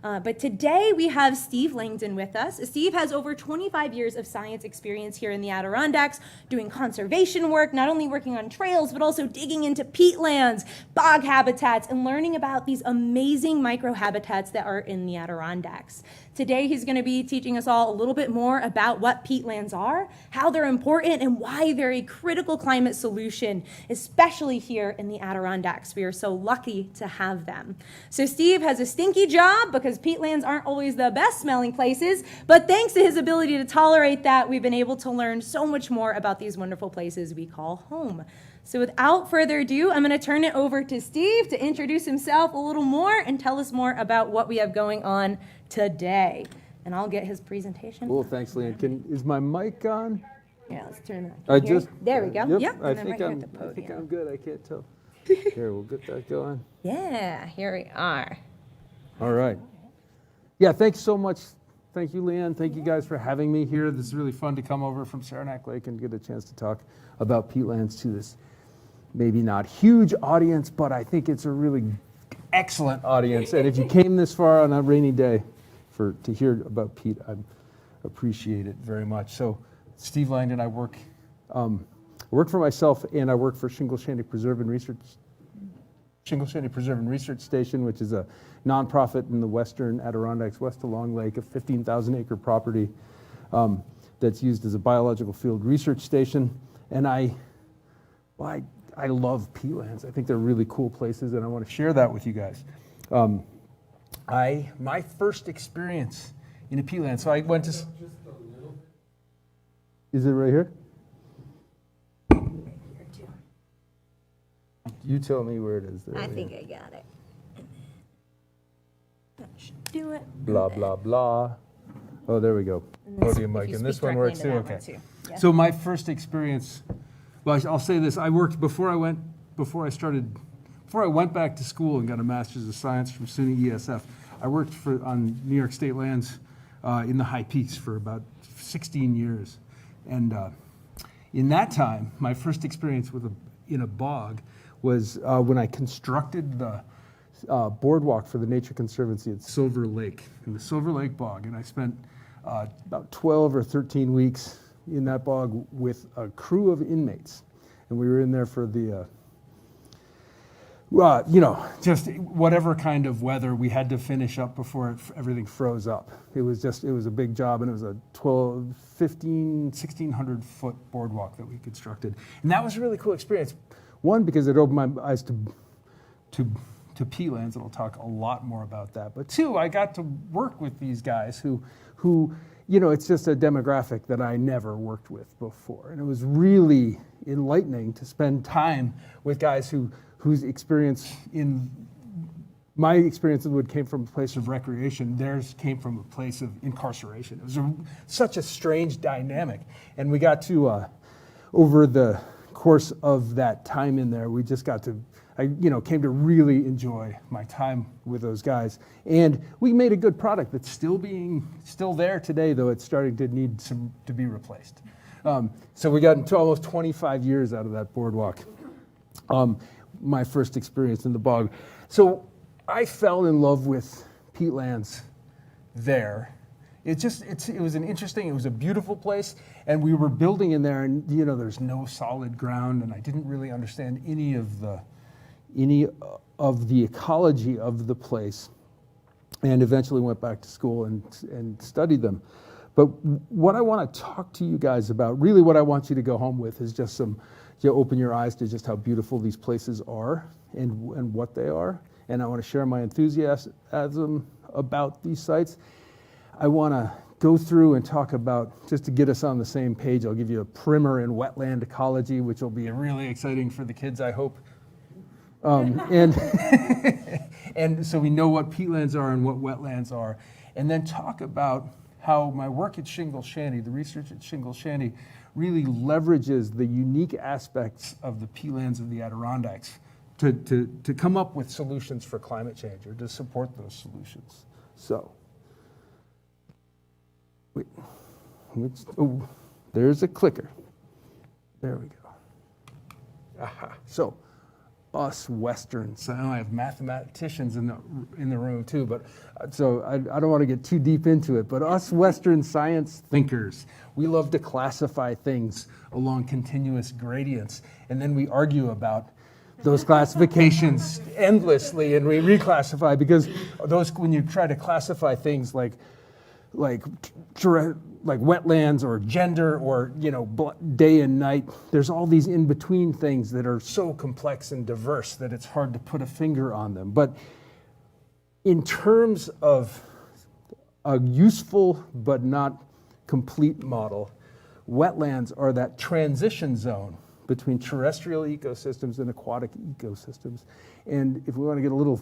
But today we have Steve Langdon with us. Steve has over 25 years of science experience here in the Adirondacks, doing conservation work, not only working on trails, but also digging into peatlands, bog habitats, and learning about these amazing microhabitats that are in the Adirondacks. Today he's going to be teaching us all a little bit more about what peatlands are, how they're important, and why they're a critical climate solution, especially here in the Adirondacks. We are so lucky to have them. So Steve has a stinky job because peatlands aren't always the best smelling places, but thanks to his ability to tolerate that, we've been able to learn so much more about these wonderful places we call home. So without further ado, I'm going to turn it over to Steve to introduce himself a little more and tell us more about what we have going on today. And I'll get his presentation. Cool, thanks, Leanne. Is my mic on? Yeah, let's turn it on. There we go. Yep. I think I'm good. I can't tell. Here, we'll get that going. Yeah, here we are. All right. Yeah, thanks so much. Thank you, Leanne. Thank you guys for having me here. This is really fun to come over from Saranac Lake and get a chance to talk about peatlands to this maybe not huge audience, but I think it's a really excellent audience. And if you came this far on a rainy day to hear about peat, I appreciate it very much. So, Steve Langdon, I work for myself, and I work for Shingle, Shanty Preserve and Research Station, which is a nonprofit in the western Adirondacks, west of Long Lake, a 15,000-acre property that's used as a biological field research station. And I love peatlands. I think they're really cool places, and I want to share that with you guys. My first experience in a peatland. So I went to. Is it right here? You tell me where it is. I think I got it. That should do it. Blah, blah, blah. Oh, there we go. Podium mic. And this one works too? Okay. Yeah. So my first experience, well, I'll say this. I worked before I went back to school and got a master's of science from SUNY ESF. I worked on New York State lands in the High Peaks for about 16 years. And in that time, my first experience in a bog was when I constructed the boardwalk for the Nature Conservancy at Silver Lake, in the Silver Lake bog. And I spent about 12 or 13 weeks in that bog with a crew of inmates. And we were in there for the, just whatever kind of weather we had to finish up before everything froze up. It was a big job, and it was a 1,600 foot boardwalk that we constructed. And that was a really cool experience. One, because it opened my eyes to peatlands, and I'll talk a lot more about that. But two, I got to work with these guys who it's just a demographic that I never worked with before. And it was really enlightening to spend time with guys whose experience my experience came from a place of recreation. Theirs came from a place of incarceration. It was such a strange dynamic. And we got to, over the course of that time in there, I came to really enjoy my time with those guys. And we made a good product that's still there today, though it's starting to need to be replaced. So we got into almost 25 years out of that boardwalk. My first experience in the bog. So I fell in love with peatlands there. It was a beautiful place, and we were building in there, and there's no solid ground, and I didn't really understand any of the ecology of the place, and eventually went back to school and studied them. But what I want to talk to you guys about, really what I want you to go home with, is just open your eyes to just how beautiful these places are and what they are. And I want to share my enthusiasm about these sites. I want to go through and talk about, just to get us on the same page, I'll give you a primer in wetland ecology, which will be really exciting for the kids, I hope. And so we know what peatlands are and what wetlands are. And then talk about how my work at Shingle Shanty, the research at Shingle Shanty, really leverages the unique aspects of the peatlands of the Adirondacks to come up with solutions for climate change, or to support those solutions. So, there's a clicker. There we go. Aha. So, us Westerns. I know I have mathematicians in the room too, but so I don't want to get too deep into it. But us Western science thinkers, we love to classify things along continuous gradients, and then we argue about those classifications endlessly, and we reclassify because those, when you try to classify things like wetlands or gender or day and night, there's all these in between things that are so complex and diverse that it's hard to put a finger on them. But in terms of a useful but not complete model, wetlands are that transition zone between terrestrial ecosystems and aquatic ecosystems. And if we want to get a little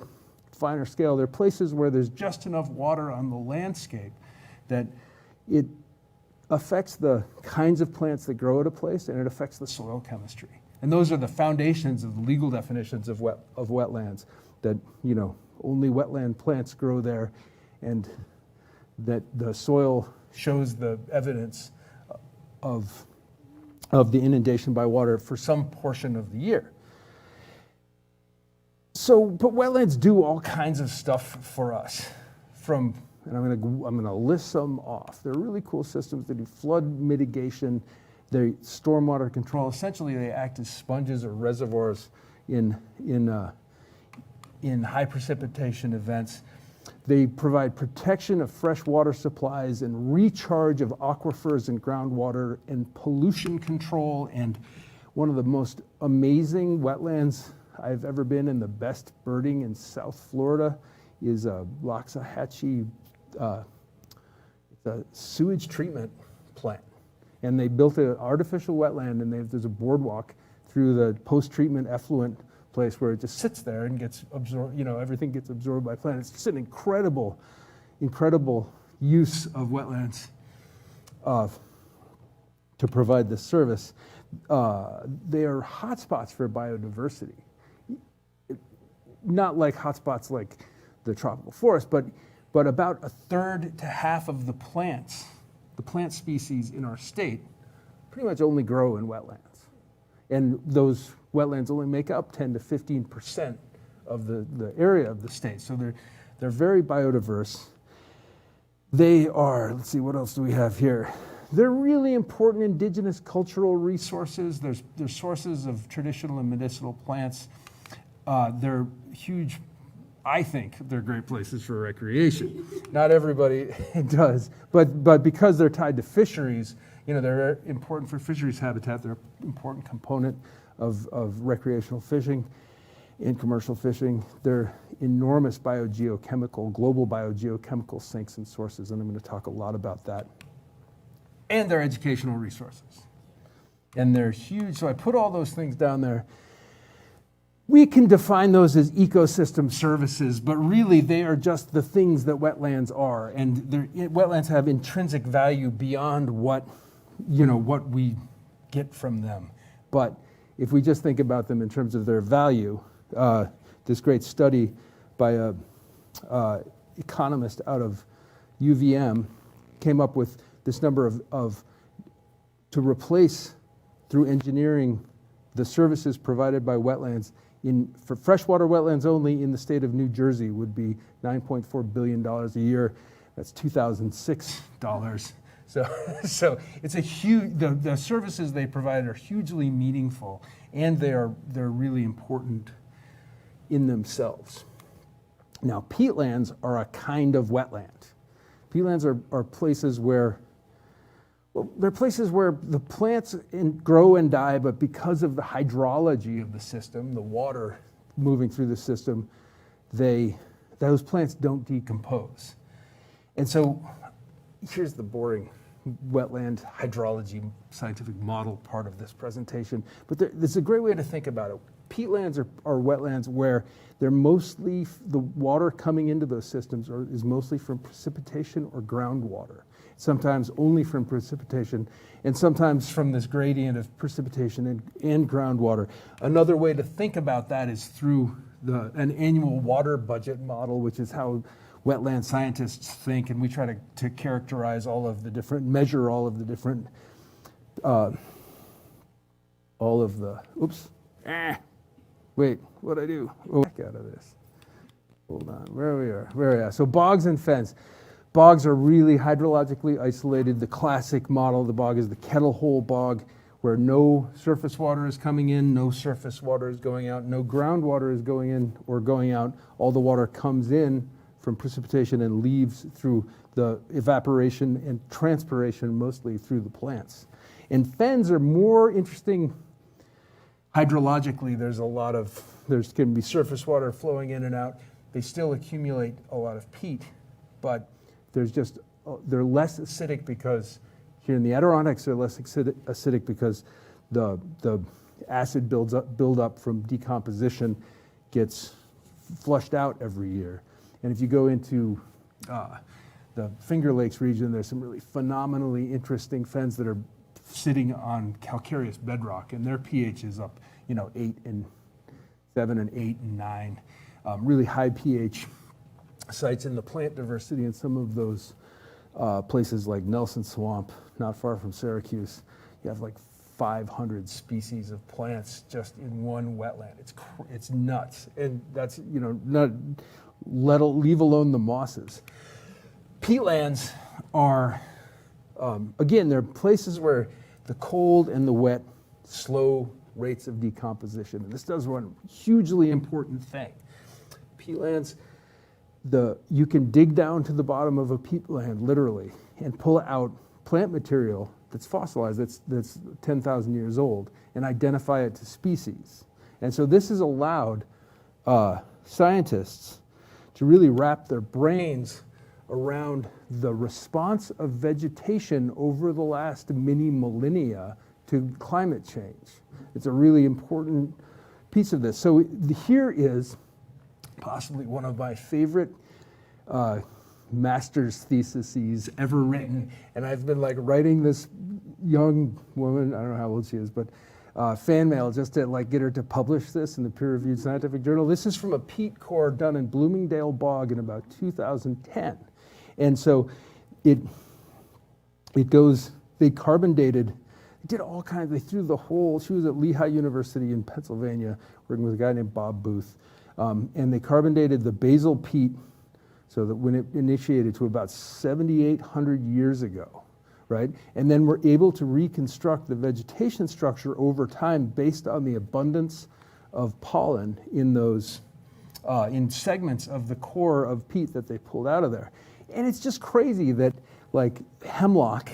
finer scale, there are places where there's just enough water on the landscape that it affects the kinds of plants that grow at a place, and it affects the soil chemistry. And those are the foundations of the legal definitions of wetlands, that only wetland plants grow there, and that the soil shows the evidence of the inundation by water for some portion of the year. So, but wetlands do all kinds of stuff for us. And I'm gonna list some off. They're really cool systems. They do flood mitigation, they stormwater control. Essentially, they act as sponges or reservoirs in high precipitation events. They provide protection of fresh water supplies and recharge of aquifers and groundwater and pollution control. And one of the most amazing wetlands I've ever been in, the best birding in South Florida, is Loxahatchee. It's a sewage treatment plant. And they built an artificial wetland, and there's a boardwalk through the post-treatment effluent place where it just sits there and gets absorbed, everything gets absorbed by plants. It's just an incredible use of wetlands to provide this service. They are hotspots for biodiversity. Not like hotspots like the tropical forest, but about a third to half of the plant species in our state pretty much only grow in wetlands. And those wetlands only make up 10 to 15% of the area of the state. So they're very biodiverse. They are, let's see, what else do we have here? They're really important indigenous cultural resources. There's sources of traditional and medicinal plants. They're huge, I think they're great places for recreation. Not everybody does, but because they're tied to fisheries, they're important for fisheries habitat. They're an important component of recreational fishing and commercial fishing. They're enormous global biogeochemical sinks and sources, and I'm going to talk a lot about that. And they're educational resources. And they're huge, so I put all those things down there. We can define those as ecosystem services, but really they are just the things that wetlands are. And wetlands have intrinsic value beyond what we get from them. But if we just think about them in terms of their value, this great study by an economist out of UVM came up with this number to replace, through engineering, the services provided by wetlands for freshwater wetlands only in the state of New Jersey would be $9.4 billion a year. That's $2006. So it's a huge, the services they provide are hugely meaningful, and they're really important in themselves. Now, peatlands are a kind of wetland. Peatlands are places where, they're places where the plants grow and die, but because of the hydrology of the system, the water moving through the system, those plants don't decompose. And so here's the boring wetland hydrology scientific model part of this presentation, but there's a great way to think about it. Peatlands are wetlands where they're mostly, the water coming into those systems is mostly from precipitation or groundwater. Sometimes only from precipitation, and sometimes from this gradient of precipitation and groundwater. Another way to think about that is through an annual water budget model, which is how wetland scientists think, and we try to characterize measure all of the different, Wait, what'd I do? Oh, heck out of this. Hold on, where we are. So bogs and fens. Bogs are really hydrologically isolated. The classic model of the bog is the Kettle hole bog, where no surface water is coming in, no surface water is going out, no groundwater is going in or going out. All the water comes in from precipitation and leaves through the evaporation and transpiration, mostly through the plants. And fens are more interesting hydrologically. There's going to be surface water flowing in and out. They still accumulate a lot of peat, but they're less acidic because here in the Adirondacks they're less acidic because the acid build up from decomposition gets flushed out every year. And if you go into the Finger Lakes region, there's some really phenomenally interesting fens that are sitting on calcareous bedrock, and their pH is up, 8 and 7 and 8 and 9. Really high pH sites in the plant diversity in some of those places like Nelson Swamp, not far from Syracuse. You have like 500 species of plants just in one wetland. It's nuts, and that's not leave alone the mosses. Peatlands are again, they're places where the cold and the wet slow rates of decomposition, and this does one hugely important thing. Peatlands, you can dig down to the bottom of a peatland, literally, and pull out plant material that's fossilized, that's 10,000 years old, and identify it to species. And so this has allowed scientists to really wrap their brains around the response of vegetation over the last many millennia to climate change. It's a really important piece of this. So here is possibly one of my favorite master's theses ever written, and I've been writing this young woman, I don't know how old she is, but fan mail just to get her to publish this in the peer-reviewed scientific journal. This is from a peat core done in Bloomingdale Bog in about 2010. And so it goes, they carbon dated, they did all kinds, they threw the whole, she was at Lehigh University in Pennsylvania working with a guy named Bob Booth. And they carbon dated the basal peat so that when it initiated to about 7,800 years ago, right? And then we're able to reconstruct the vegetation structure over time based on the abundance of pollen in those, in segments of the core of peat that they pulled out of there. And it's just crazy that hemlock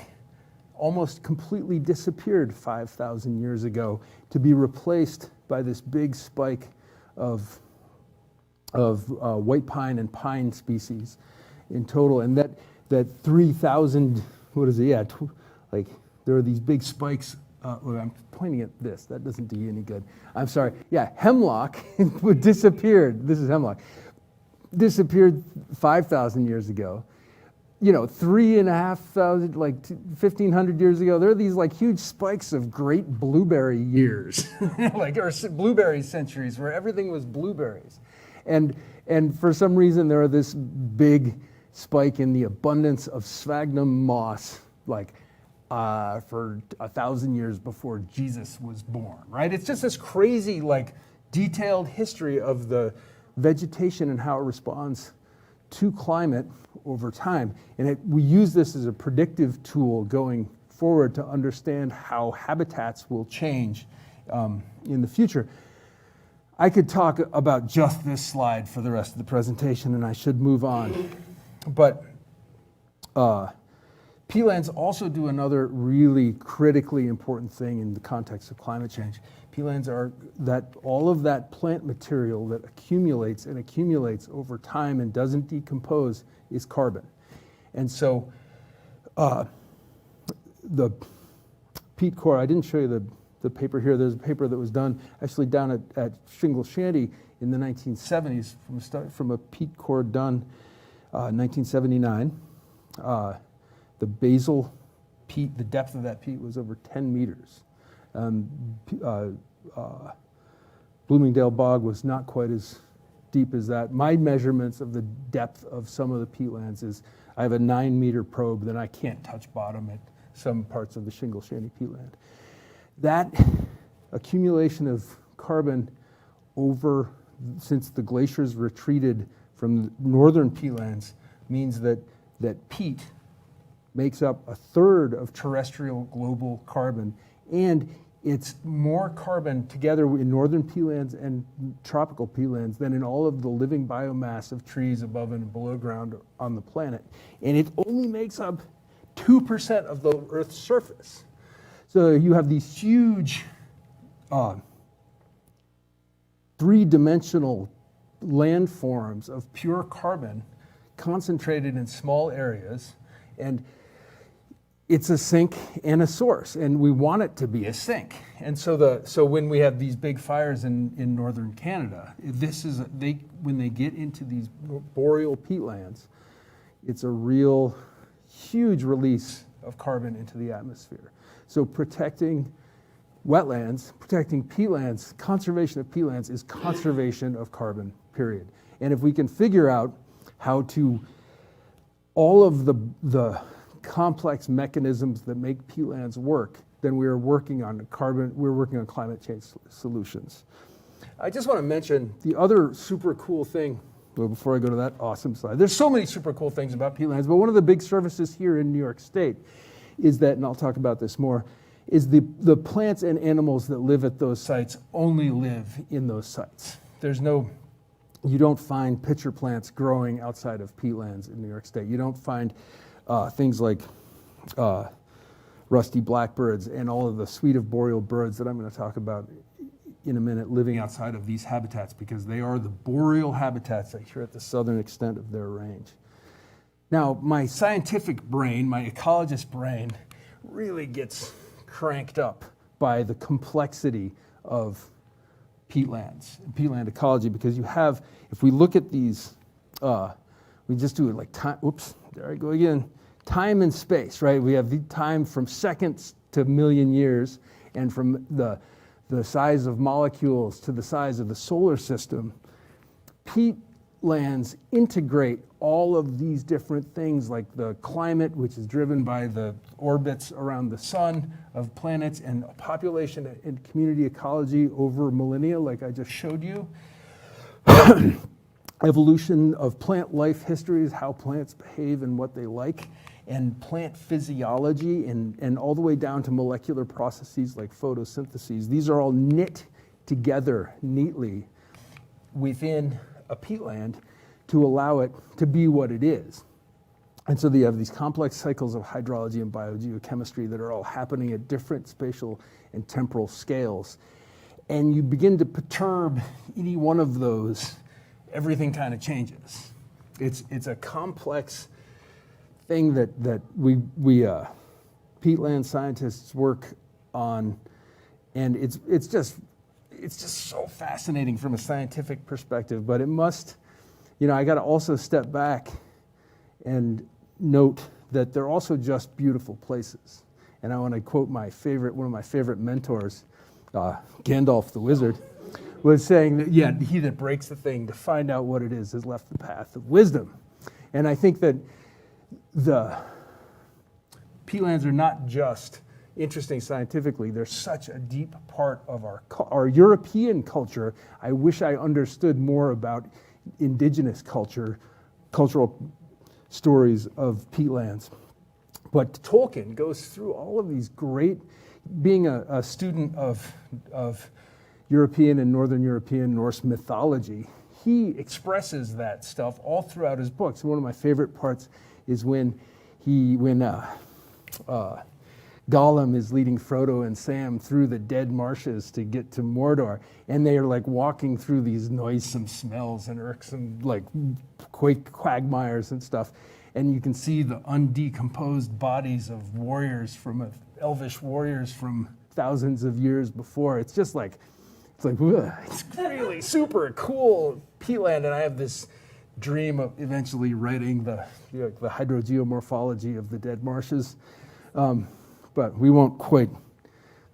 almost completely disappeared 5,000 years ago to be replaced by this big spike of white pine and pine species in total, and that 3,000, what is it? Yeah, there are these big spikes. I'm pointing at this. That doesn't do you any good. I'm sorry. Yeah, hemlock disappeared. This is hemlock. Disappeared 5,000 years ago. 3,500, 1,500 years ago, there are these huge spikes of great blueberry years, or blueberry centuries where everything was blueberries. And for some reason, there are this big spike in the abundance of sphagnum moss, for 1,000 years before Jesus was born, right? It's just this crazy, detailed history of the vegetation and how it responds to climate over time. And we use this as a predictive tool going forward to understand how habitats will change in the future. I could talk about just this slide for the rest of the presentation, and I should move on. But peatlands also do another really critically important thing in the context of climate change. Peatlands are all of that plant material that accumulates and accumulates over time and doesn't decompose is carbon. And so the peat core, I didn't show you the paper here. There's a paper that was done actually down at Shingle, Shanty in the 1970s from a peat core done 1979. The basal peat, the depth of that peat was over 10 meters. Bloomingdale Bog was not quite as deep as that. My measurements of the depth of some of the peatlands is I have a 9-meter probe, then I can't touch bottom at some parts of the Shingle Shanty peatland. That accumulation of carbon since the glaciers retreated from the northern peatlands means that peat makes up a third of terrestrial global carbon, and it's more carbon together in northern peatlands and tropical peatlands than in all of the living biomass of trees above and below ground on the planet. And it only makes up 2% of the Earth's surface. So you have these huge three-dimensional landforms of pure carbon concentrated in small areas, and it's a sink and a source, and we want it to be a sink. And so when we have these big fires in northern Canada, when they get into these boreal peatlands, it's a real huge release of carbon into the atmosphere. So protecting wetlands, protecting peatlands, conservation of peatlands is conservation of carbon, period. And if we can figure out how to, all of the complex mechanisms that make peatlands work, then we're working on climate change solutions. I just want to mention the other super cool thing, well, before I go to that awesome slide. There's so many super cool things about peatlands, but one of the big services here in New York State is that, and I'll talk about this more, is the plants and animals that live at those sites only live in those sites. You don't find pitcher plants growing outside of peatlands in New York State. You don't find things like rusty blackbirds and all of the suite of boreal birds that I'm going to talk about in a minute living outside of these habitats, because they are the boreal habitats that are at the southern extent of their range. Now, my scientific brain, my ecologist brain, really gets cranked up by the complexity of peatlands, peatland ecology, because you have, if we look at these, we just do it like time, oops, there I go again, time and space, right? We have the time from seconds to million years, and from the size of molecules to the size of the solar system. Peatlands integrate all of these different things, like the climate, which is driven by the orbits around the sun of planets, and population and community ecology over millennia, like I just showed you. Evolution of plant life histories, how plants behave and what they like, and plant physiology, and all the way down to molecular processes like photosynthesis. These are all knit together neatly within a peatland to allow it to be what it is. And so you have these complex cycles of hydrology and biogeochemistry that are all happening at different spatial and temporal scales. And you begin to perturb any one of those, everything kind of changes. It's a complex thing that we peatland scientists work on, and it's just so fascinating from a scientific perspective. But it must, I got to also step back and note that they're also just beautiful places. And I want to quote one of my favorite mentors, Gandalf the Wizard, was saying that, he that breaks the thing to find out what it is has left the path of wisdom. And I think that the peatlands are not just interesting scientifically, they're such a deep part of our European culture. I wish I understood more about indigenous cultural stories of peatlands. But Tolkien goes through all of these great, being a student of European and Northern European Norse mythology, he expresses that stuff all throughout his books. One of my favorite parts is when Gollum is leading Frodo and Sam through the Dead Marshes to get to Mordor, and they are like walking through these noisome smells and irksome like quagmires and stuff, and you can see the undecomposed bodies of elvish warriors from thousands of years before. It's just like, it's really super cool peatland, and I have this dream of eventually writing the hydrogeomorphology of the Dead Marshes. But we won't quite,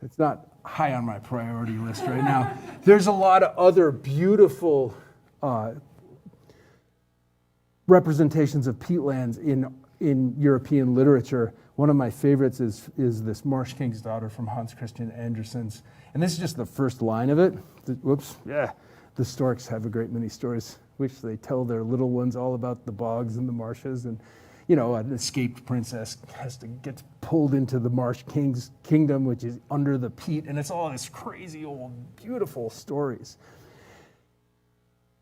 it's not high on my priority list right now. There's a lot of other beautiful representations of peatlands in European literature. One of my favorites is this Marsh King's Daughter from Hans Christian Andersen's. And this is just the first line of it. the storks have a great many stories, which they tell their little ones all about the bogs and the marshes. And, you know, an escaped princess gets pulled into the marsh king's kingdom, which is under the peat. And it's all this crazy old, beautiful stories.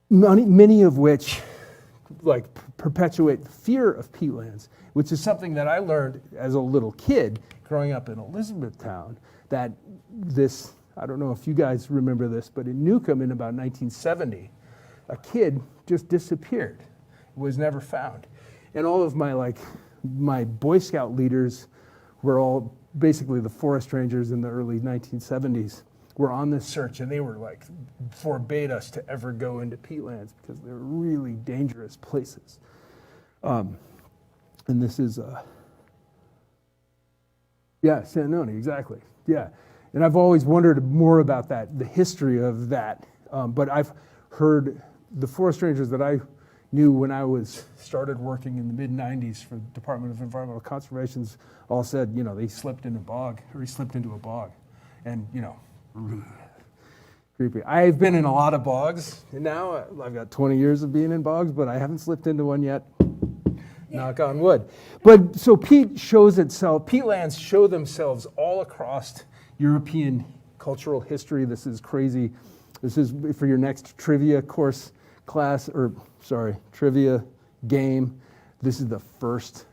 Many of which like perpetuate the fear of peatlands, which is something that I learned as a little kid growing up in Elizabethtown, that this, I don't know if you guys remember this, but in Newcomb in about 1970, a kid just disappeared, was never found. And all of my Boy Scout leaders were all basically the forest rangers in the early 1970s were on this search, and they were like, forbade us to ever go into peatlands because they're really dangerous places. And this is, Sanoni, exactly, yeah. And I've always wondered more about that, the history of that. But I've heard the forest rangers that I knew when I started working in the mid-90s for the Department of Environmental Conservation's all said, you know, he slipped into a bog. And, you know, creepy. I've been in a lot of bogs, and now I've got 20 years of being in bogs, but I haven't slipped into one yet. Knock on wood. But so peatlands show themselves all across European cultural history. This is crazy. This is for your next trivia trivia game. This is the first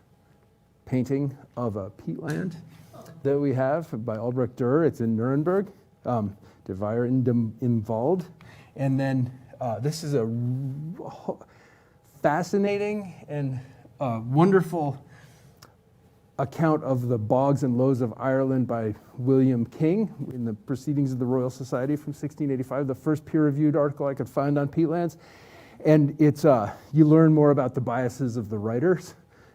painting of a peatland that we have by Albrecht Dürer. It's in Nuremberg. De Weyer im Wald. And then this is a fascinating and wonderful account of the bogs and lows of Ireland by William King in the Proceedings of the Royal Society from 1685, the first peer-reviewed article I could find on peatlands. And it's you learn more about the biases of the writers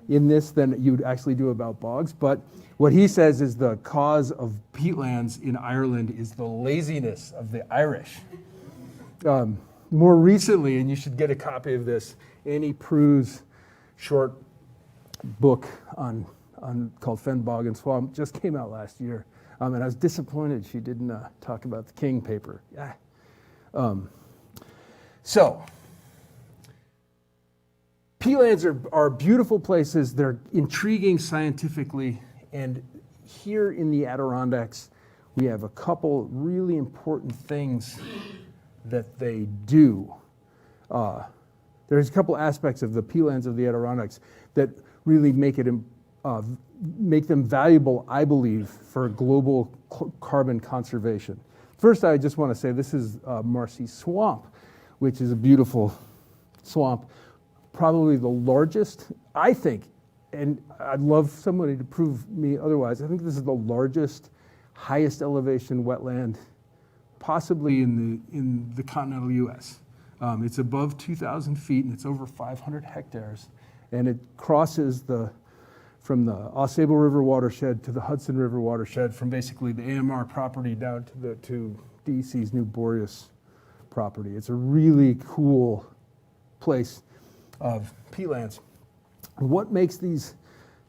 in this than you'd actually do about bogs. But what he says is the cause of peatlands in Ireland is the laziness of the Irish. More recently, and you should get a copy of this, Annie Prue's short book called Fen, Bog, and Swamp just came out last year. And I was disappointed she didn't talk about the King paper. Yeah. So, peatlands are beautiful places. They're intriguing scientifically. And here in the Adirondacks, we have a couple really important things that they do. There's a couple aspects of the peatlands of the Adirondacks that really make them valuable, I believe, for global carbon conservation. First, I just want to say this is Marcy Swamp, which is a beautiful swamp, probably the largest, I think, and I'd love somebody to prove me otherwise. I think this is the largest, highest elevation wetland, possibly in the continental U.S. It's above 2,000 feet, and it's over 500 hectares, and it crosses from the Ausable River watershed to the Hudson River watershed, from basically the AMR property down to DEC's New Boreas property. It's a really cool place of peatlands. What makes these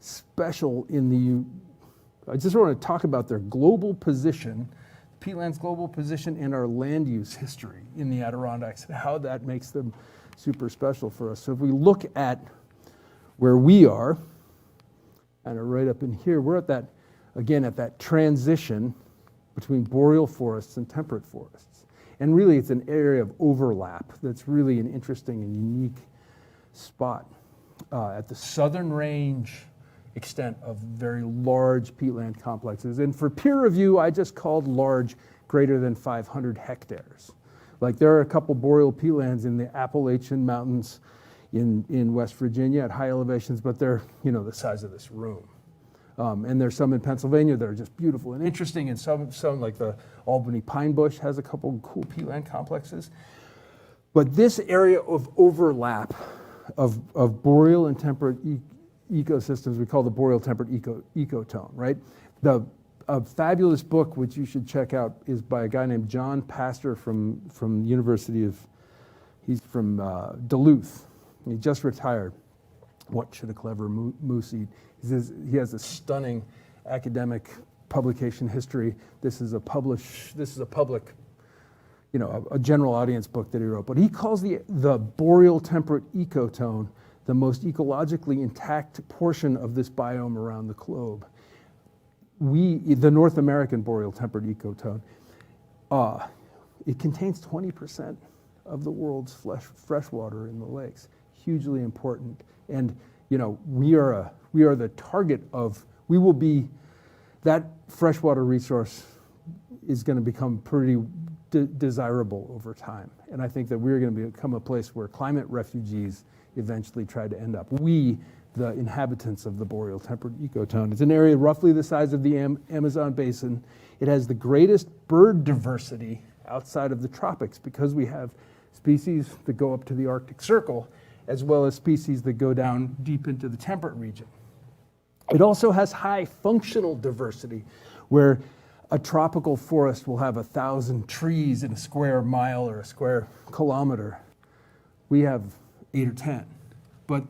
special I just want to talk about their global position, peatlands' global position, and our land use history in the Adirondacks, and how that makes them super special for us. So if we look at where we are, and right up in here, we're at that transition between boreal forests and temperate forests. And really it's an area of overlap that's really an interesting and unique spot. At the southern range extent of very large peatland complexes. And for peer review, I just called large greater than 500 hectares. Like there are a couple boreal peatlands in the Appalachian Mountains in West Virginia at high elevations, but they're, the size of this room. And there's some in Pennsylvania that are just beautiful and interesting, and some like the Albany Pine Bush has a couple cool peatland complexes. But this area of overlap of boreal and temperate ecosystems we call the boreal temperate ecotone, right? A fabulous book which you should check out is by a guy named John Pastor from he's from Duluth. He just retired. What should a clever moose eat? He has a stunning academic publication history. This is a public, a general audience book that he wrote. But he calls the boreal temperate ecotone the most ecologically intact portion of this biome around the globe. The North American boreal temperate ecotone, it contains 20% of the world's fresh water in the lakes. Hugely important. And we are the target of, that freshwater resource is going to become pretty desirable over time. And I think that we're going to become a place where climate refugees eventually try to end up. We, the inhabitants of the boreal temperate ecotone. It's an area roughly the size of the Amazon basin. It has the greatest bird diversity outside of the tropics because we have species that go up to the Arctic Circle, as well as species that go down deep into the temperate region. It also has high functional diversity, where a tropical forest will have 1,000 trees in a square mile or a square kilometer. We have 8 or 10. But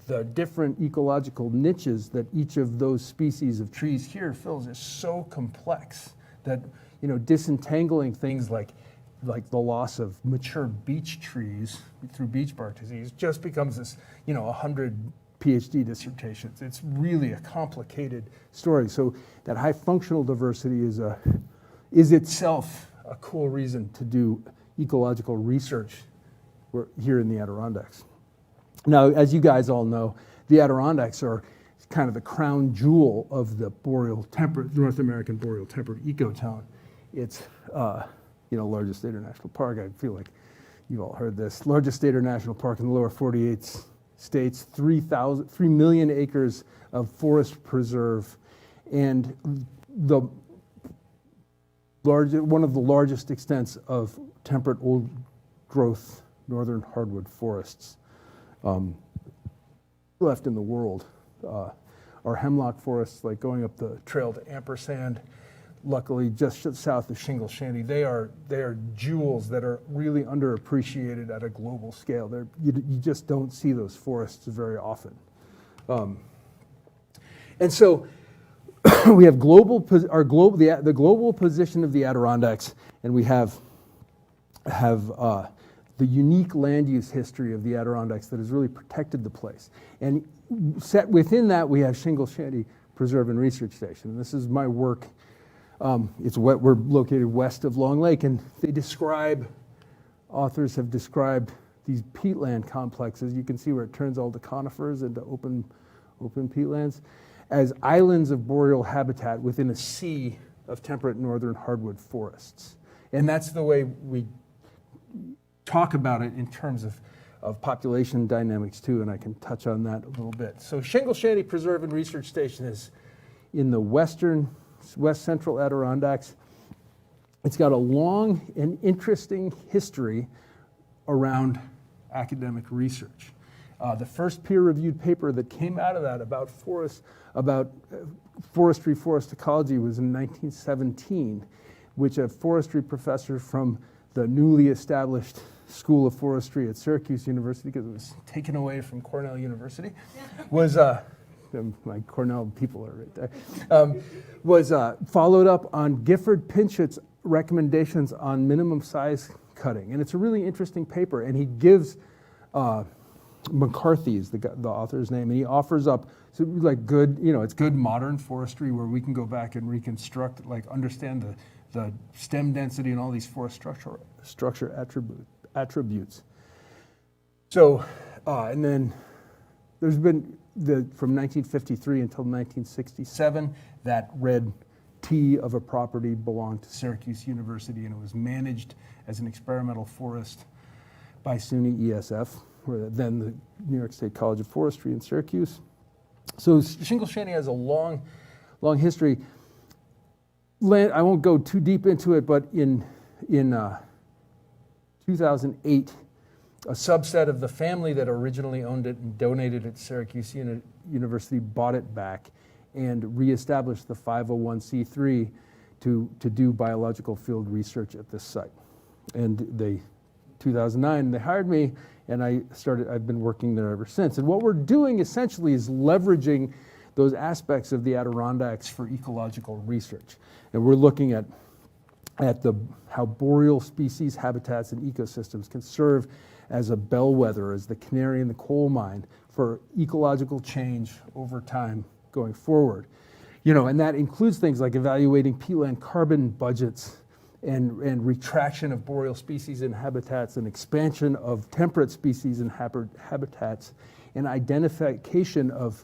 the different ecological niches that each of those species of trees here fills is so complex that disentangling things like the loss of mature beech trees through beech bark disease just becomes this 100 PhD dissertations. It's really a complicated story. So that high functional diversity is itself a cool reason to do ecological research here in the Adirondacks. Now, as you guys all know, the Adirondacks are kind of the crown jewel of the North American boreal temperate ecotone. It's largest state or national park. I feel like you've all heard this. Largest state or national park in the lower 48 states, 3 million acres of forest preserve, and one of the largest extents of temperate old growth northern hardwood forests left in the world. Our hemlock forests, like going up the trail to Ampersand, luckily just south of Shingle, Shanty, they are jewels that are really underappreciated at a global scale. You just don't see those forests very often. And so we have the global position of the Adirondacks, and we have the unique land use history of the Adirondacks that has really protected the place. And set within that, we have Shingle Shanty Preserve and Research Station. And this is my work. We're located west of Long Lake, and authors have described these peatland complexes. You can see where it turns all the conifers into open peatlands as islands of boreal habitat within a sea of temperate northern hardwood forests. And that's the way we talk about it in terms of population dynamics too, and I can touch on that a little bit. So Shingle Shanty Preserve and Research Station is in the west central Adirondacks. It's got a long and interesting history around academic research. The first peer-reviewed paper that came out of that about forest ecology was in 1917, which a forestry professor from the newly established School of Forestry at Syracuse University, because it was taken away from Cornell University, was my Cornell people are right there, was followed up on Gifford Pinchett's recommendations on minimum size cutting. And it's a really interesting paper, and he gives McCarthy is the author's name, and he offers up it's good modern forestry where we can go back and reconstruct, understand the stem density and all these forest structure attributes. So, and then there's been from 1953 until 1967, that red T of a property belonged to Syracuse University, and it was managed as an experimental forest by SUNY ESF, then the New York State College of Forestry in Syracuse. So Shingle Shanty has a long history. I won't go too deep into it, but in 2008, a subset of the family that originally owned it and donated it to Syracuse University bought it back and reestablished the 501c3 to do biological field research at this site. And 2009, they hired me, and I've been working there ever since. And what we're doing essentially is leveraging those aspects of the Adirondacks for ecological research. And we're looking at at how boreal species, habitats, and ecosystems can serve as a bellwether, as the canary in the coal mine for ecological change over time going forward. And that includes things like evaluating peatland carbon budgets and retraction of boreal species and habitats and expansion of temperate species and habitats and identification of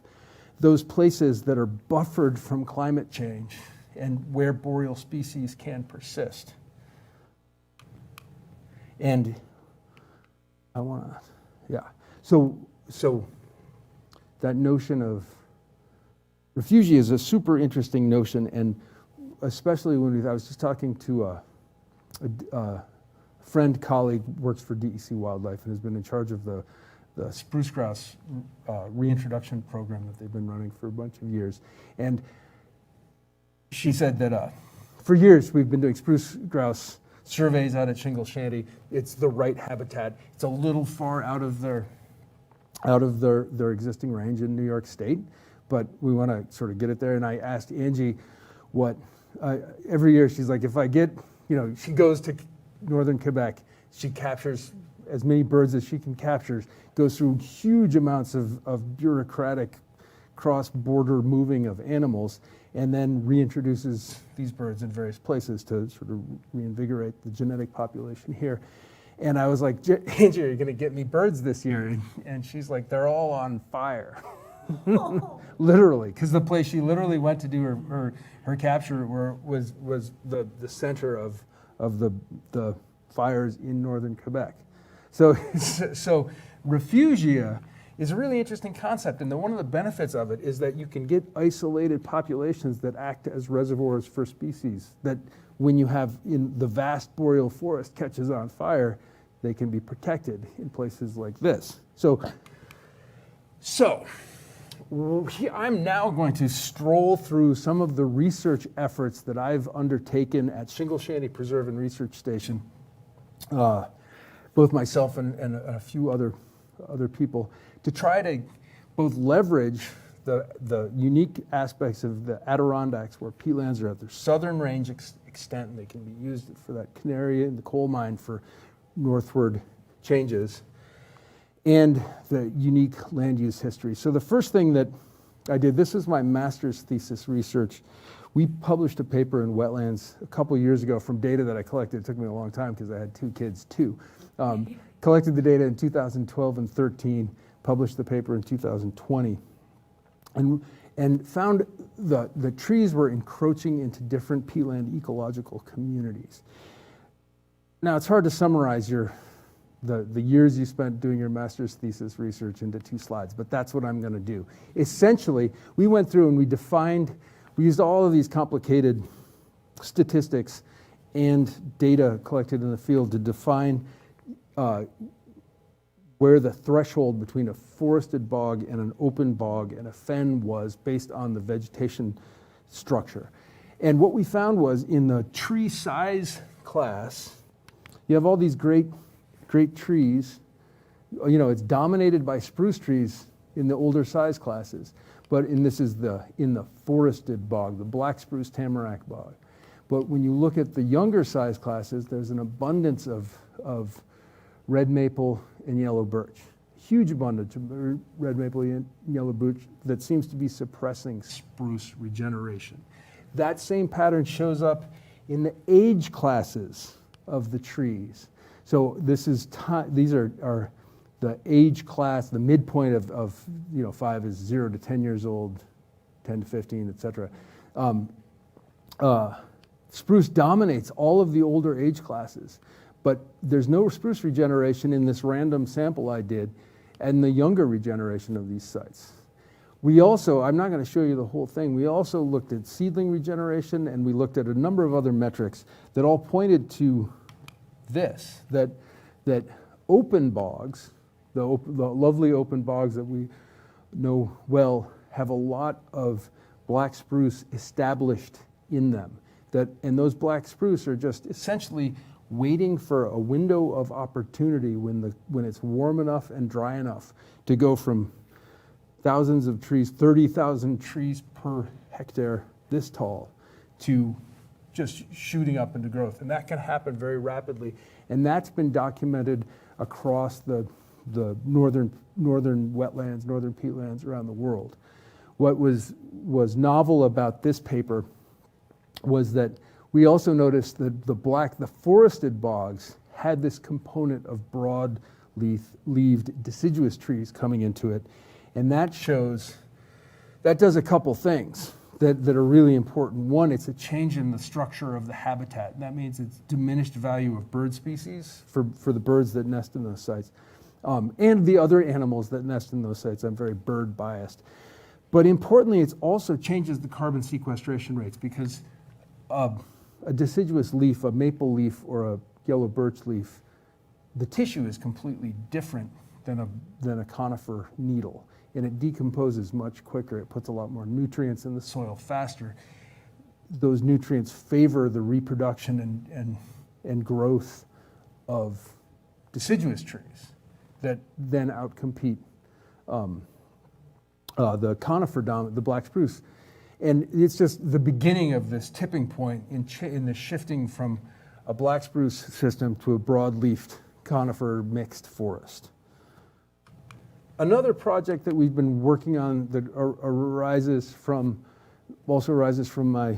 those places that are buffered from climate change and where boreal species can persist. And I want to, yeah. So that notion of Refugia is a super interesting notion, and especially when I was just talking to a friend, colleague, works for DEC Wildlife and has been in charge of the Spruce Grouse reintroduction program that they've been running for a bunch of years. And she said that for years we've been doing spruce grouse surveys out at Shingle, Shanty. It's the right habitat. It's a little far out of their existing range in New York State, but we want to sort of get it there. And I asked Angie what, every year she's like, if I get, she goes to northern Quebec, she captures as many birds as she can capture, goes through huge amounts of bureaucratic cross-border moving of animals, and then reintroduces these birds in various places to sort of reinvigorate the genetic population here. And I was like, Angie, are you going to get me birds this year? And she's like, they're all on fire. Literally, because the place she literally went to do her capture was the center of the fires in northern Quebec. So Refugia is a really interesting concept, and one of the benefits of it is that you can get isolated populations that act as reservoirs for species, that when you have in the vast boreal forest catches on fire, they can be protected in places like this. So I'm now going to stroll through some of the research efforts that I've undertaken at Shingle Shanty Preserve and Research Station, both myself and a few other people, to try to both leverage the unique aspects of the Adirondacks, where peatlands are at their southern range extent, and they can be used for that canary in the coal mine for northward changes, and the unique land use history. So the first thing that I did, this is my master's thesis research. We published a paper in Wetlands a couple years ago from data that I collected. It took me a long time because I had 2 kids too. Collected the data in 2012 and 13, published the paper in 2020, and found the trees were encroaching into different peatland ecological communities. Now, it's hard to summarize the years you spent doing your master's thesis research into 2 slides, but that's what I'm going to do. Essentially, we went through and we used all of these complicated statistics and data collected in the field to define where the threshold between a forested bog and an open bog and a fen was based on the vegetation structure. And what we found was in the tree size class, you have all these great trees. It's dominated by spruce trees in the older size classes, but this is in the forested bog, the black spruce tamarack bog. But when you look at the younger size classes, there's an abundance of red maple and yellow birch. Huge abundance of red maple and yellow birch that seems to be suppressing spruce regeneration. That same pattern shows up in the age classes of the trees. So these are the age class, the midpoint of 5 is 0 to 10 years old, 10 to 15, et cetera. Spruce dominates all of the older age classes, but there's no spruce regeneration in this random sample I did and the younger regeneration of these sites. We also, I'm not going to show you the whole thing, we also looked at seedling regeneration, and we looked at a number of other metrics that all pointed to this, that open bogs, the lovely open bogs that we know well, have a lot of black spruce established in them. And those black spruce are just essentially waiting for a window of opportunity when it's warm enough and dry enough to go from thousands of trees, 30,000 trees per hectare this tall, to just shooting up into growth. And that can happen very rapidly. And that's been documented across the northern wetlands, northern peatlands around the world. What was novel about this paper was that we also noticed that the forested bogs had this component of broad-leaved deciduous trees coming into it. And that does a couple things that are really important. One, it's a change in the structure of the habitat. And that means it's diminished value of bird species for the birds that nest in those sites. And the other animals that nest in those sites. I'm very bird biased. But importantly, it also changes the carbon sequestration rates, because a deciduous leaf, a maple leaf or a yellow birch leaf, the tissue is completely different than a conifer needle. And it decomposes much quicker. It puts a lot more nutrients in the soil faster. Those nutrients favor the reproduction and growth of deciduous trees that then outcompete the conifer dominant, the black spruce. And it's just the beginning of this tipping point in the shifting from a black spruce system to a broadleafed conifer mixed forest. Another project that we've been working on that also arises from my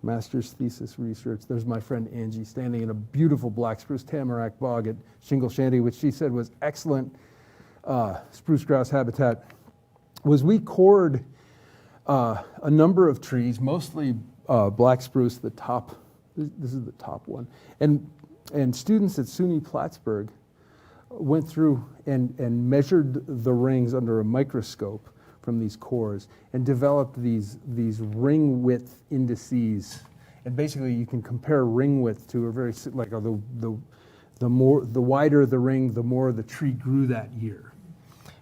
master's thesis research. There's my friend Angie standing in a beautiful black spruce tamarack bog at Shingle Shanty, which she said was excellent spruce grouse habitat. Was we cored a number of trees, mostly black spruce, the top, this is the top one, and students at SUNY Plattsburgh went through and measured the rings under a microscope from these cores and developed these ring width indices. And basically you can compare ring width to a very, like the wider the ring, the more the tree grew that year.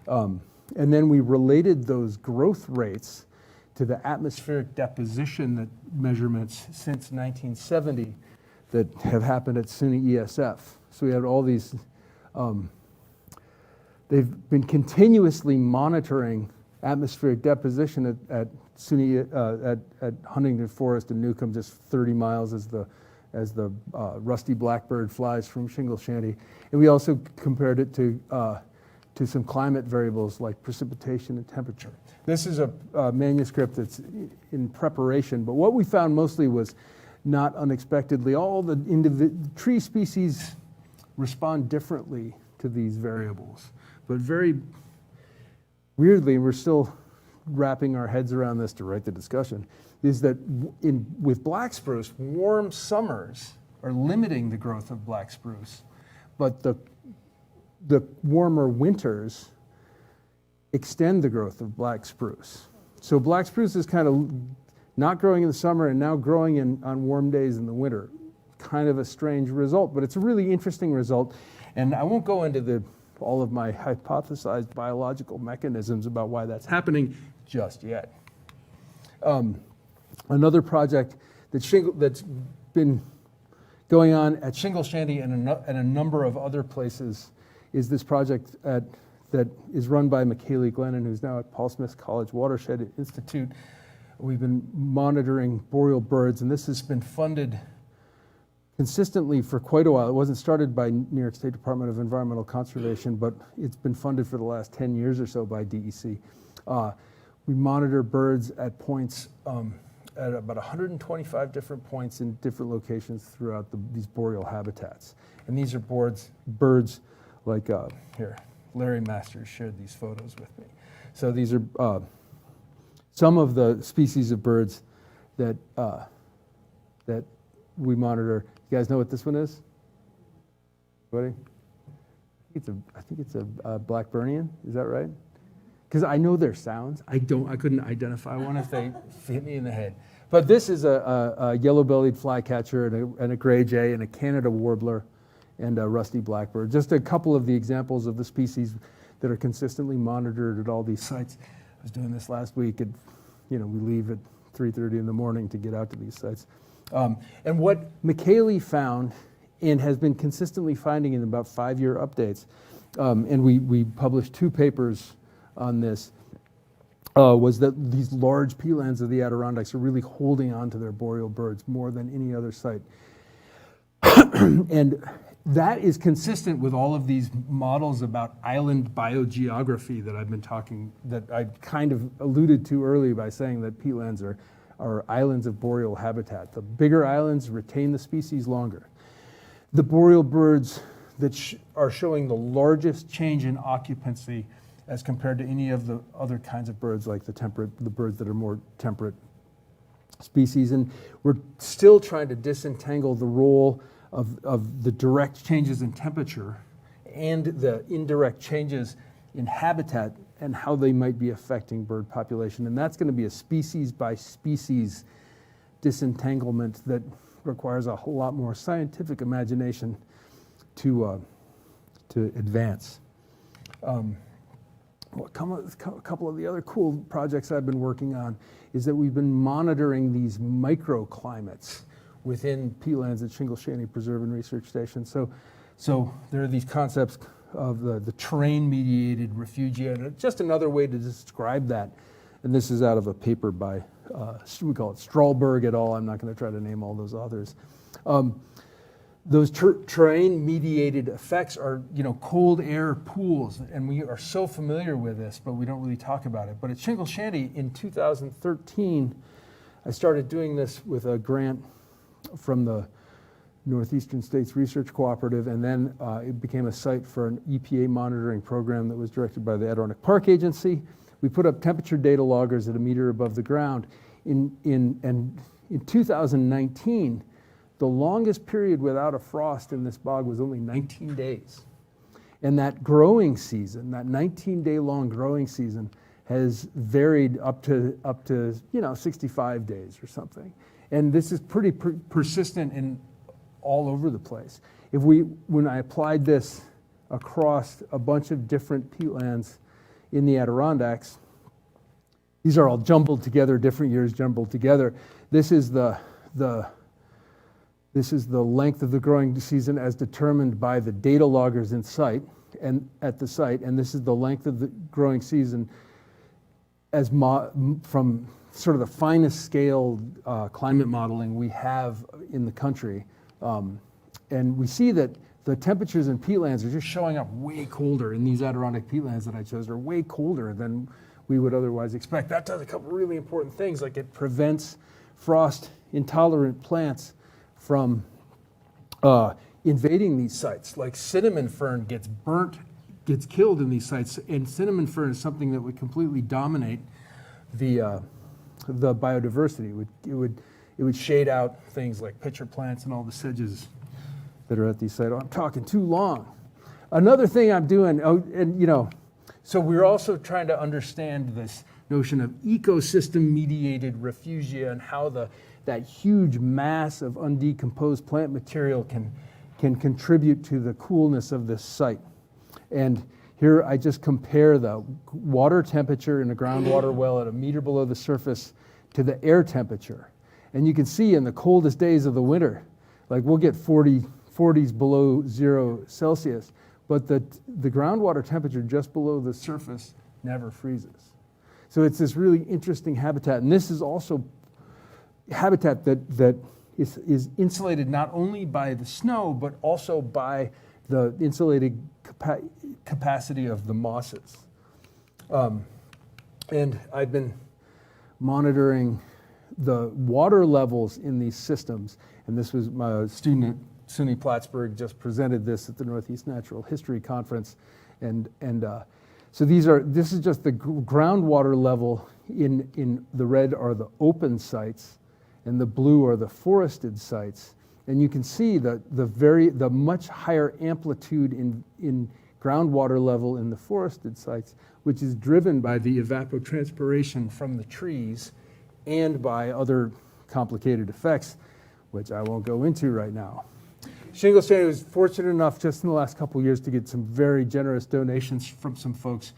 And then we related those growth rates to the atmospheric deposition measurements since 1970 that have happened at SUNY ESF. So we had all these, they've been continuously monitoring atmospheric deposition at SUNY, at Huntington Forest and Newcomb, just 30 miles as the rusty blackbird flies from Shingle Shanty. And we also compared it to some climate variables like precipitation and temperature. This is a manuscript that's in preparation, but what we found mostly was, not unexpectedly, all the tree species respond differently to these variables. But very weirdly, we're still wrapping our heads around this to write the discussion, is that with black spruce, warm summers are limiting the growth of black spruce, but the warmer winters extend the growth of black spruce. So black spruce is kind of not growing in the summer and now growing on warm days in the winter. Kind of a strange result, but it's a really interesting result. And I won't go into all of my hypothesized biological mechanisms about why that's happening just yet. Another project that's been going on at Shingle Shanty and a number of other places is this project that is run by McKaylee Glennon, who's now at Paul Smith College Watershed Institute. We've been monitoring boreal birds, and this has been funded consistently for quite a while. It wasn't started by New York State Department of Environmental Conservation, but it's been funded for the last 10 years or so by DEC. We monitor birds at points, at about 125 different points in different locations throughout these boreal habitats. And these are birds like, here, Larry Masters shared these photos with me. So these are some of the species of birds that we monitor. You guys know what this one is? Anybody? I think it's a Blackburnian. Is that right? Because I know their sounds. I couldn't identify one if they hit me in the head. But this is a yellow-bellied flycatcher and a gray jay and a Canada warbler and a rusty blackbird. Just a couple of the examples of the species that are consistently monitored at all these sites. I was doing this last week, and we leave at 3:30 in the morning to get out to these sites. And what McKaylee found, and has been consistently finding in about 5-year updates, and we published 2 papers on this, was that these large peatlands of the Adirondacks are really holding on to their boreal birds more than any other site. And that is consistent with all of these models about island biogeography that I've been talking, that I kind of alluded to earlier by saying that peatlands are islands of boreal habitat. The bigger islands retain the species longer. The boreal birds that are showing the largest change in occupancy as compared to any of the other kinds of birds, like the birds that are more temperate species. And we're still trying to disentangle the role of the direct changes in temperature and the indirect changes in habitat and how they might be affecting bird population. And that's going to be a species by species disentanglement that requires a whole lot more scientific imagination to advance. A couple of the other cool projects I've been working on is that we've been monitoring these microclimates within peatlands at Shingle, Shanty Preserve and Research Station. So there are these concepts of the terrain-mediated refugia, and just another way to describe that. And this is out of a paper by, we call it Strahlberg et al. I'm not going to try to name all those authors. Those terrain-mediated effects are, cold air pools, and we are so familiar with this, but we don't really talk about it. But at Shingle Shanty in 2013, I started doing this with a grant from the Northeastern States Research Cooperative, and then it became a site for an EPA monitoring program that was directed by the Adirondack Park Agency. We put up temperature data loggers at a meter above the ground. In 2019, the longest period without a frost in this bog was only 19 days. And that growing season, that 19-day long growing season, has varied up to 65 days or something. And this is pretty persistent in all over the place. When I applied this across a bunch of different peatlands in the Adirondacks, these are all jumbled together, different years jumbled together. This is the length of the growing season as determined by the data loggers in site and at the site, and this is the length of the growing season as from sort of the finest scale climate modeling we have in the country. And we see that the temperatures in peatlands are just showing up way colder in these Adirondack peatlands that I chose, are way colder than we would otherwise expect. That does a couple really important things, like it prevents frost-intolerant plants from invading these sites. Like cinnamon fern gets killed in these sites, and cinnamon fern is something that would completely dominate the biodiversity. It would shade out things like pitcher plants and all the sedges that are at these sites. Oh, I'm talking too long. Another thing I'm doing, so we're also trying to understand this notion of ecosystem-mediated refugia and how that huge mass of undecomposed plant material can contribute to the coolness of this site. And here I just compare the water temperature in a groundwater well at a meter below the surface to the air temperature. And you can see in the coldest days of the winter, like we'll get 40s below 0 Celsius, but the groundwater temperature just below the surface never freezes. So it's this really interesting habitat. And this is also habitat that is insulated not only by the snow, but also by the insulated capacity of the mosses. And I've been monitoring the water levels in these systems. And this was my student at SUNY Plattsburgh just presented this at the Northeast Natural History Conference. And so this is just the groundwater level. In the red are the open sites, and the blue are the forested sites. And you can see the much higher amplitude in groundwater level in the forested sites, which is driven by the evapotranspiration from the trees and by other complicated effects, which I won't go into right now. Shingle Shanty was fortunate enough just in the last couple of years to get some very generous donations from some folks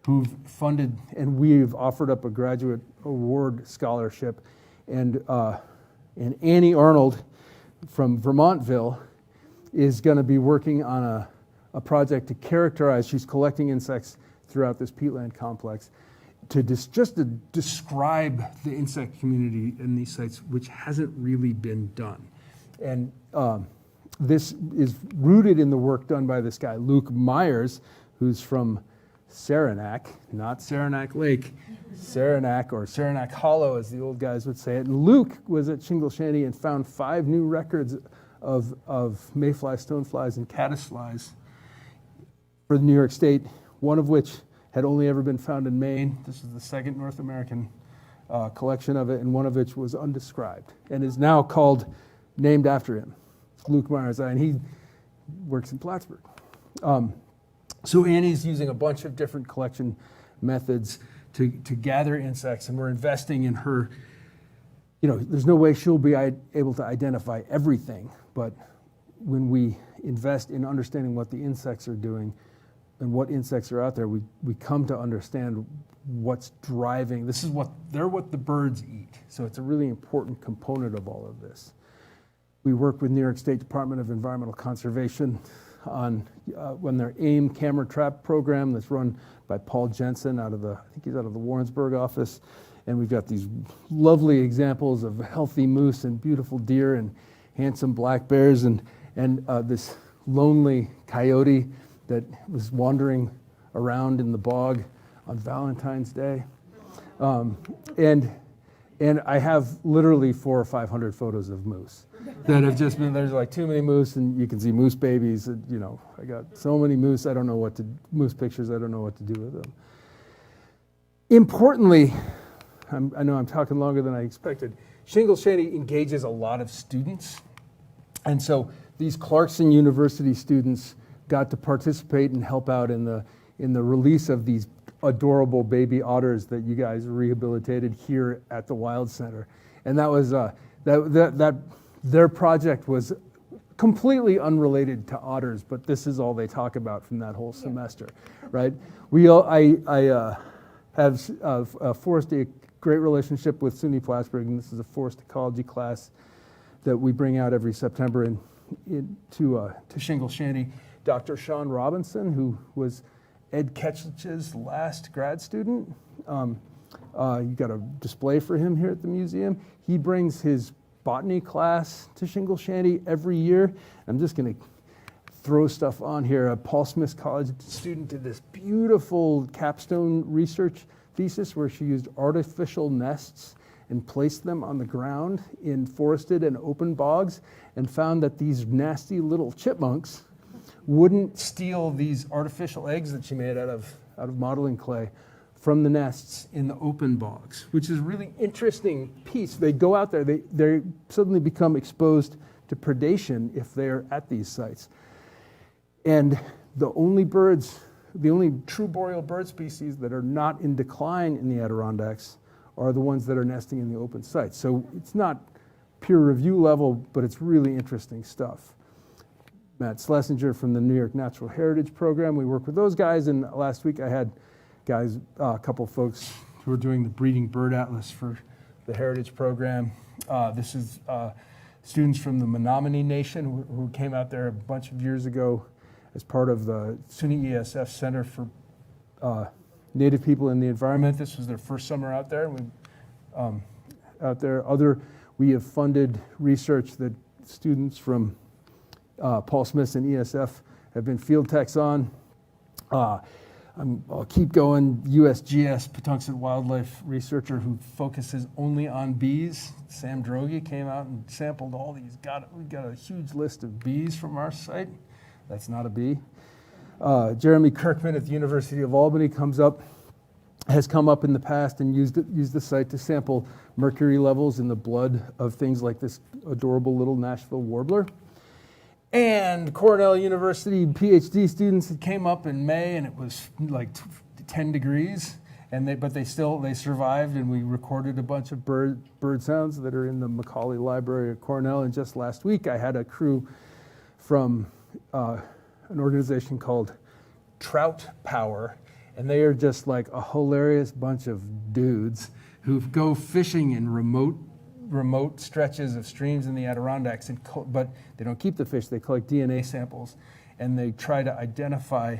who've funded, and we've offered up a graduate award scholarship. And Annie Arnold from Vermontville is going to be working on a project to characterize, she's collecting insects throughout this peatland complex, just to describe the insect community in these sites, which hasn't really been done. And this is rooted in the work done by this guy, Luke Myers, who's from Saranac, not Saranac Lake, Saranac or Saranac Hollow, as the old guys would say it. And Luke was at Shingle, Shanty and found 5 new records of mayflies, stoneflies, and caddisflies for New York State, one of which had only ever been found in Maine. This is the second North American collection of it, and one of which was undescribed and is now named after him. It's Luke Myers, and he works in Plattsburgh. So Annie's using a bunch of different collection methods to gather insects, and we're investing in her. There's no way she'll be able to identify everything, but when we invest in understanding what the insects are doing and what insects are out there, we come to understand what's driving. They're what the birds eat. So it's a really important component of all of this. We work with New York State Department of Environmental Conservation on their AIM camera trap program that's run by Paul Jensen I think he's out of the Warrensburg office. And we've got these lovely examples of healthy moose and beautiful deer and handsome black bears and this lonely coyote that was wandering around in the bog on Valentine's Day. And I have literally 400 or 500 photos of moose that have just been, there's like too many moose, and you can see moose babies. And, I got so many moose, moose pictures, I don't know what to do with them. Importantly, I know I'm talking longer than I expected. Shingle Shady engages a lot of students. And so these Clarkson University students got to participate and help out in the release of these adorable baby otters that you guys rehabilitated here at the Wild Center. And that was, their project was completely unrelated to otters, but this is all they talk about from that whole semester, right? I have forced a great relationship with SUNY Plattsburgh, and this is a forest ecology class that we bring out every September to Shingle Shanty. Dr. Sean Robinson, who was Ed Ketchlich's last grad student. You got a display for him here at the museum. He brings his botany class to Shingle Shanty every year. I'm just going to throw stuff on here. A Paul Smith College student did this beautiful capstone research thesis where she used artificial nests and placed them on the ground in forested and open bogs and found that these nasty little chipmunks wouldn't steal these artificial eggs that she made out of modeling clay from the nests in the open bogs, which is a really interesting piece. They go out there, they suddenly become exposed to predation if they're at these sites. And the only true boreal bird species that are not in decline in the Adirondacks are the ones that are nesting in the open sites. So it's not peer review level, but it's really interesting stuff. Matt Schlesinger from the New York Natural Heritage Program. We work with those guys, and last week I had guys, a couple folks who were doing the breeding bird atlas for the Heritage Program. This is students from the Menominee Nation who came out there a bunch of years ago as part of the SUNY ESF Center for Native People in the Environment. This was their first summer out there. We have funded research that students from Paul Smith's and ESF have been field techs on. I'll keep going. USGS Patuxent wildlife researcher who focuses only on bees. Sam Droege came out and sampled all these. We got a huge list of bees from our site. That's not a bee. Jeremy Kirkman at the University of Albany has come up in the past and used the site to sample mercury levels in the blood of things like this adorable little Nashville warbler. And Cornell University PhD students that came up in May, and it was like 10 degrees, but they survived, and we recorded a bunch of bird sounds that are in the Macaulay Library at Cornell. And just last week, I had a crew from an organization called Trout Power, and they are just like a hilarious bunch of dudes who go fishing in remote stretches of streams in the Adirondacks, but they don't keep the fish. They collect DNA samples, and they try to identify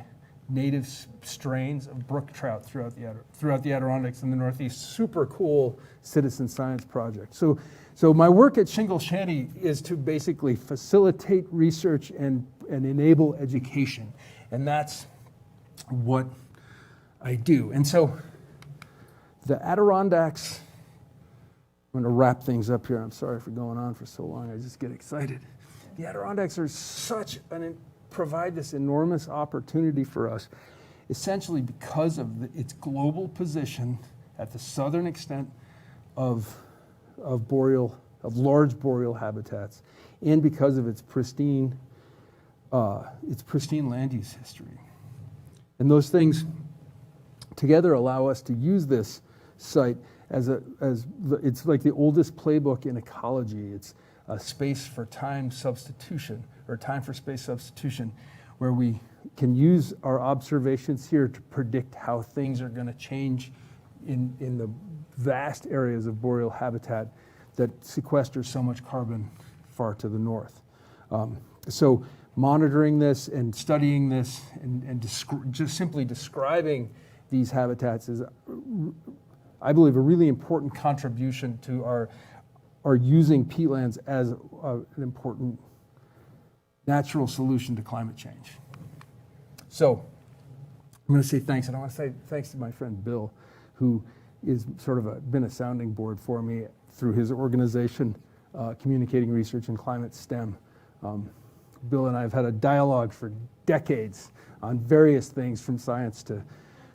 native strains of brook trout throughout the Adirondacks in the Northeast. Super cool citizen science project. So my work at Shingle Shanty is to basically facilitate research and enable education. And that's what I do. And so the Adirondacks, I'm going to wrap things up here. I'm sorry for going on for so long. I just get excited. The Adirondacks are provide this enormous opportunity for us, essentially because of its global position at the southern extent of large boreal habitats, and because of its pristine land use history. And those things together allow us to use this site it's like the oldest playbook in ecology. It's a space for time substitution, or time for space substitution, where we can use our observations here to predict how things are going to change in the vast areas of boreal habitat that sequester so much carbon far to the north. So monitoring this and studying this and just simply describing these habitats is, I believe, a really important contribution to our using peatlands as an important natural solution to climate change. So I'm going to say thanks, and I want to say thanks to my friend Bill, who is sort of been a sounding board for me through his organization, Communicating Research in Climate STEM. Bill and I have had a dialogue for decades on various things, from science to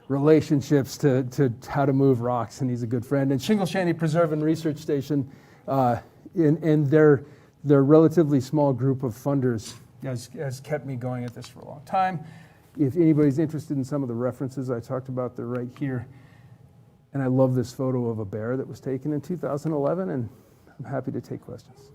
relationships to how to move rocks, and he's a good friend. And Shingle Shanty Preserve and Research Station, and their relatively small group of funders has kept me going at this for a long time. If anybody's interested in some of the references I talked about, they're right here. And I love this photo of a bear that was taken in 2011, and I'm happy to take questions.